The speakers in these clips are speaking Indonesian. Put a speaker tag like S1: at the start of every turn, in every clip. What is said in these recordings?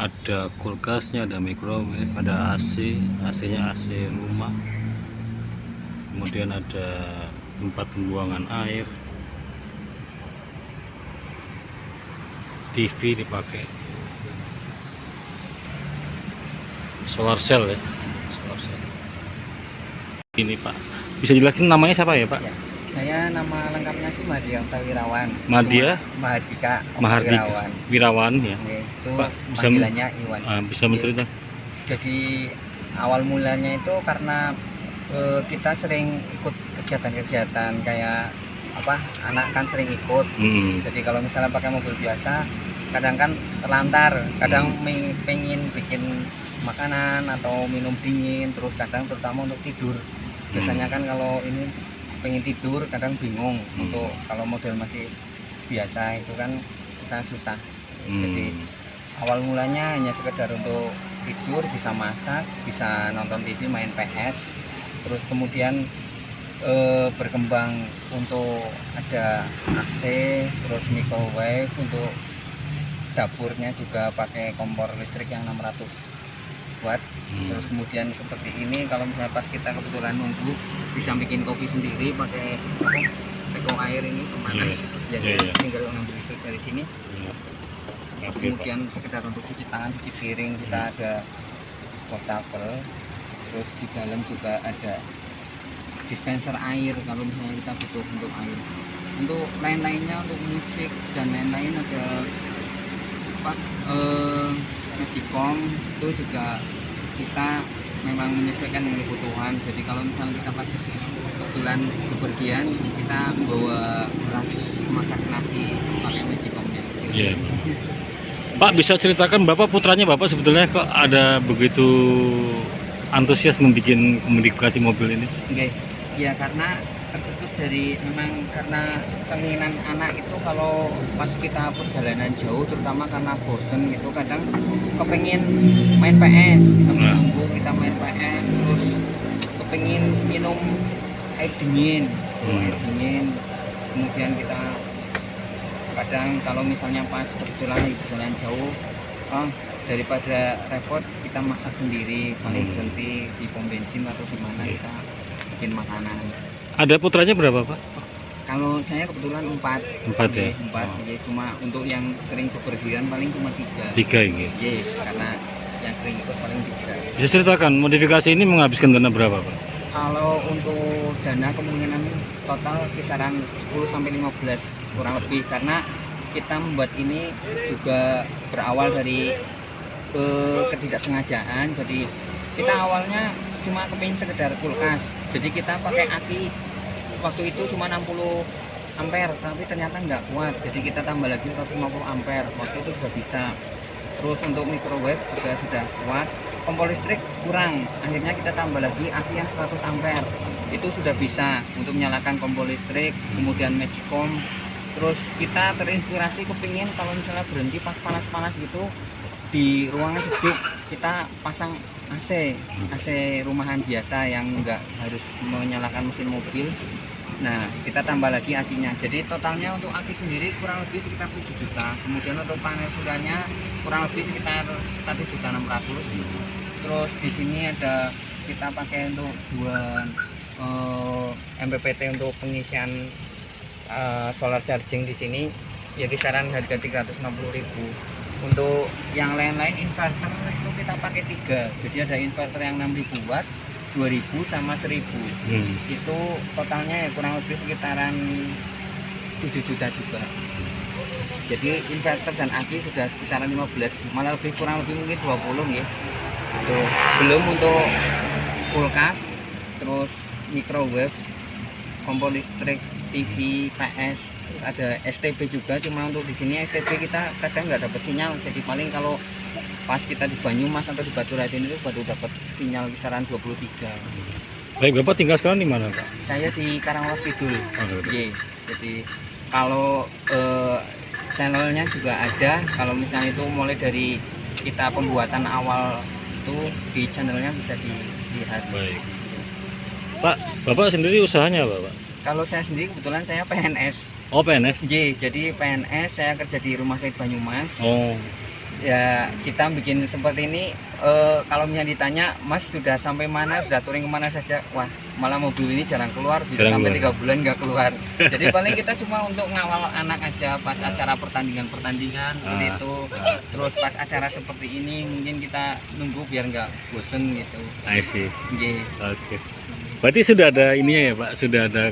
S1: ada kulkasnya, ada microwave, ada AC, AC-nya AC rumah. Kemudian ada tempat pembuangan air, TV dipakai, solar cell ya, solar cell. Ini Pak, bisa jelasin namanya siapa ya Pak?
S2: Ya, saya nama lengkapnya sih Mahardika Wirawan.
S1: Mahardika
S2: Wirawan.
S1: Wirawan ya.
S2: Itu
S1: Pak, bisa
S2: panggilannya Iwan.
S1: bisa menceritakan?
S2: Jadi awal mulanya itu karena kita sering ikut kegiatan-kegiatan kayak apa, anak kan sering ikut. Jadi kalau misalnya pakai mobil biasa, kadang kan terlantar, kadang pengen bikin makanan atau minum dingin, terus kadang terutama untuk tidur. Biasanya kan kalau ini pengen tidur kadang bingung untuk kalau model masih biasa itu kan kita susah. Jadi awal mulanya hanya sekedar untuk tidur, bisa masak, bisa nonton TV, main PS. Terus kemudian berkembang untuk ada AC, terus microwave, untuk dapurnya juga pakai kompor listrik yang 600 watt. Terus kemudian seperti ini, kalau misalnya pas kita kebetulan nunggu, bisa bikin kopi sendiri pakai teko air ini pemanas. Tinggal ngambil listrik dari sini. Kemudian sekedar untuk cuci tangan, cuci piring, kita ada wastafel. Terus di dalam juga ada dispenser air kalau misalnya kita butuh untuk air. Untuk lain-lainnya, untuk musik dan lain-lain ada apa, Magicom itu juga kita memang menyesuaikan dengan kebutuhan. Jadi kalau misalnya kita pas kebetulan bepergian, kita bawa beras masak nasi pakai Magicomnya.
S1: Yeah. Pak, bisa ceritakan Bapak, putranya Bapak sebetulnya kok ada begitu antusias membuat modifikasi mobil ini?
S2: Oke, ya karena tercetus dari memang karena keinginan anak itu, kalau pas kita perjalanan jauh terutama karena bosen gitu, kadang kepengen main PS sambil nunggu kita main PS, terus kepengen minum air dingin, kemudian kita kadang kalau misalnya pas kebetulan lagi perjalanan jauh, daripada repot kita masak sendiri, paling berhenti di pom bensin atau di mana kita bikin makanan.
S1: Ada putranya berapa Pak?
S2: Kalau saya kebetulan 4 ya? 4 ya, cuma untuk yang sering bepergian paling cuma 3
S1: ini?
S2: Iya, karena yang sering ikut paling 3.
S1: Bisa ceritakan modifikasi ini menghabiskan dana berapa Pak?
S2: Kalau untuk dana kemungkinan total kisaran 10-15 kurang lebih, karena kita membuat ini juga berawal dari ketidaksengajaan. Jadi kita awalnya cuma kepingin sekedar kulkas, jadi kita pakai aki waktu itu cuma 60 ampere, tapi ternyata nggak kuat, jadi kita tambah lagi 150 ampere, waktu itu sudah bisa. Terus untuk microwave juga sudah kuat, kompor listrik kurang, akhirnya kita tambah lagi aki yang 100 ampere, itu sudah bisa untuk menyalakan kompor listrik. Kemudian Magicom. Terus kita terinspirasi kepingin kalau misalnya berhenti pas panas-panas gitu di ruangan sejuk, kita pasang AC rumahan biasa yang enggak harus menyalakan mesin mobil. Nah, kita tambah lagi akinya. Jadi totalnya untuk aki sendiri kurang lebih sekitar 7 juta. Kemudian untuk panel surya kurang lebih sekitar 1.600.000. Terus di sini ada kita pakai untuk 2 MPPT untuk pengisian solar charging di sini, ya kisaran harga 350.000. Untuk yang lain-lain inverter itu kita pakai 3. Jadi ada inverter yang 6.000 watt, 2.000 sama 1.000. Itu totalnya ya kurang lebih sekitaran 7 juta juga. Jadi inverter dan aki sudah kisaran 15, malah lebih, kurang lebih mungkin 20 ya. Itu belum untuk kulkas, terus microwave, kompor listrik, TV, PS, ada STB juga. Cuma untuk di sini STB kita kadang nggak dapat sinyal, jadi paling kalau pas kita di Banyumas atau di Baturadin itu baru dapat sinyal kisaran 23.
S1: Baik, Bapak tinggal sekarang di mana Pak?
S2: Saya di Karangwas Kidul. Jadi kalau channelnya juga ada, kalau misalnya itu mulai dari kita pembuatan awal itu di channelnya bisa dilihat.
S1: Baik Pak, Bapak sendiri usahanya apa Pak?
S2: Kalau saya sendiri kebetulan saya PNS.
S1: Oh, PNS?
S2: Jadi PNS, saya kerja di Rumah Sakit Banyumas. ya kita bikin seperti ini. Kalau misalnya ditanya, Mas sudah sampai mana, sudah touring kemana saja, wah malah mobil ini jarang keluar, bisa
S1: Jarang
S2: sampai
S1: keluar.
S2: 3 bulan nggak keluar. Jadi paling kita cuma untuk ngawal anak aja pas acara pertandingan seperti itu. Terus pas acara seperti ini mungkin kita nunggu biar nggak bosen gitu.
S1: I see.
S2: Nggih.
S1: Oke. Berarti sudah ada ininya ya Pak, sudah ada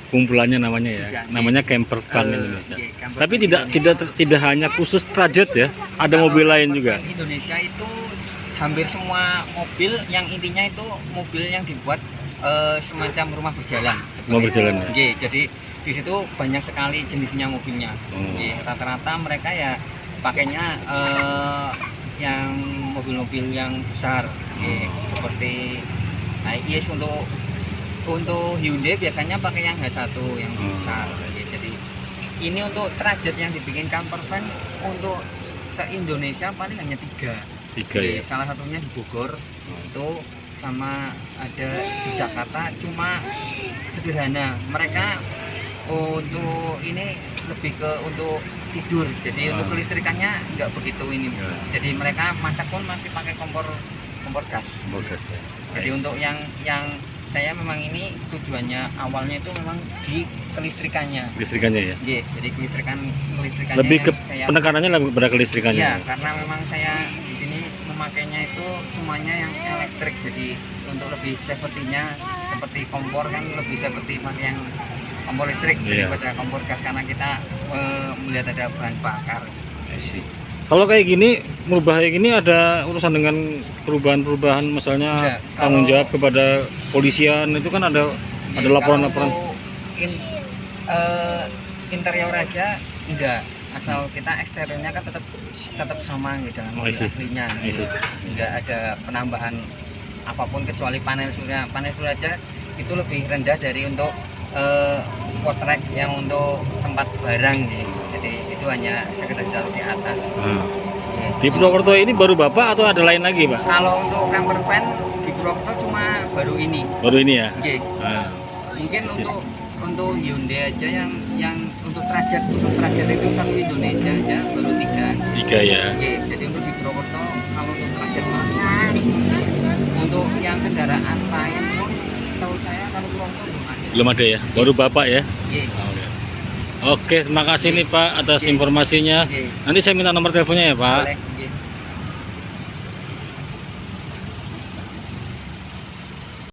S1: kumpulannya namanya ya,
S2: Sudah,
S1: namanya Camper Fun Indonesia.
S2: nggih, Camper
S1: Tapi
S2: Fun
S1: tidak hanya khusus Trajet ya, ada
S2: Kalau
S1: mobil lain
S2: Camper
S1: juga.
S2: Fun Indonesia itu hampir semua mobil yang intinya itu mobil yang dibuat semacam rumah berjalan.
S1: Rumah berjalan ya?
S2: Nggih, jadi di situ banyak sekali jenisnya mobilnya.
S1: Oh.
S2: Nggih, rata-rata mereka ya pakainya yang mobil-mobil yang besar. Nggih, seperti Hiace untuk Hyundai biasanya pakai yang H1 yang besar. Nggih, jadi ini untuk Trajet yang dibikin camper van untuk se-Indonesia paling hanya 3.
S1: Tiga ya.
S2: Salah satunya di Bogor itu, sama ada di Jakarta, cuma sederhana. Mereka untuk ini lebih ke untuk tidur, jadi untuk kelistrikannya nggak begitu ini. Jadi mereka masak pun masih pakai kompor gas.
S1: Kompor gas ya.
S2: Jadi untuk yang saya memang ini tujuannya awalnya itu memang di kelistrikannya.
S1: Listrikannya ya.
S2: Iya, jadi kelistrikannya
S1: Lebih ke
S2: yang saya
S1: penekanannya lebih pada kelistrikannya.
S2: iya,
S1: Ya?
S2: karena memang saya di sini memakainya itu semuanya yang elektrik, jadi untuk lebih safety-nya seperti kompor kan lebih seperti pakai yang kompor listrik
S1: Iya.
S2: daripada kompor gas, karena kita melihat ada bahan bakar.
S1: I see. Kalau kayak gini, merubah kayak gini ada urusan dengan perubahan-perubahan, misalnya
S2: Enggak,
S1: tanggung
S2: kalau-
S1: jawab kepada polisian itu kan ada
S2: Jadi,
S1: laporan-laporan.
S2: kalau untuk interior aja enggak, asal kita eksteriornya kan tetap sama gitu dengan mobil
S1: see.
S2: aslinya.
S1: I
S2: Gitu.
S1: see.
S2: Enggak ada penambahan apapun kecuali panel surya. Panel surya aja itu lebih rendah dari untuk sport track yang untuk tempat barang gitu. Jadi itu hanya sekedar taruh di atas.
S1: Nah,
S2: Gitu.
S1: di Purwokerto ini baru Bapak atau ada lain lagi Pak?
S2: Kalau untuk camper van di Purwokerto cuma baru ini.
S1: Baru ini ya?
S2: Gitu.
S1: Nah,
S2: Mungkin
S1: Sip.
S2: untuk Hyundai aja yang untuk Trajet, khusus Trajet itu satu Indonesia aja baru 3.
S1: 3 ya.
S2: Jadi untuk di Purwokerto kalau untuk Trajet malah, untuk yang kendaraan lain pun setahu saya kalau Purwokerto belum ada.
S1: Belum ada ya? Baru Bapak ya?
S2: Gitu.
S1: Oke, terima kasih nih Pak atas
S2: Oke.
S1: informasinya.
S2: Oke.
S1: Nanti saya minta nomor teleponnya ya Pak.
S2: Boleh. Gitu.